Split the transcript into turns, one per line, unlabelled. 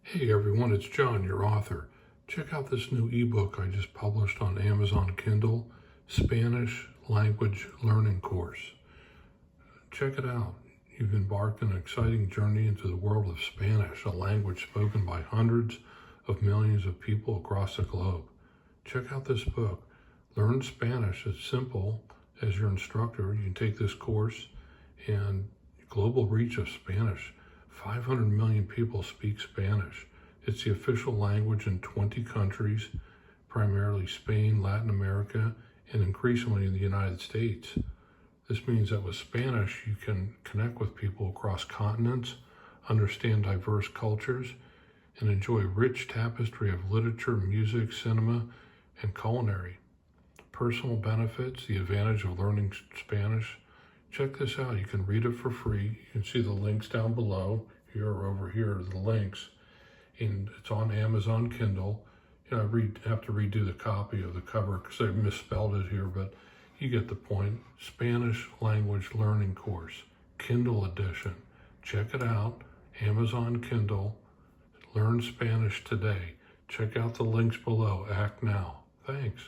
Hey everyone, it's John, your author. Check out this new ebook I just published on Amazon Kindle, Spanish Language Learning Course. Check it out. You've embarked on an exciting journey into the world of Spanish, a language spoken by hundreds of millions of people across the globe. Check out this book. Learn Spanish. It's simple. As your instructor, you can take this course and global reach of Spanish. 500 million people speak Spanish. It's the official language in 20 countries, primarily Spain, Latin America, and increasingly in the United States. This means that with Spanish, you can connect with people across continents, understand diverse cultures, and enjoy a rich tapestry of literature, music, cinema, and culinary. Personal benefits, the advantage of learning Spanish. Check this out. You can read it for free. You can see the links down below. Here or over here are the links. And it's on Amazon Kindle. I have to redo the copy of the cover because I misspelled it here, but you get the point. Spanish Language Learning Course, Kindle Edition. Check it out. Amazon Kindle. Learn Spanish today. Check out the links below. Act now. Thanks.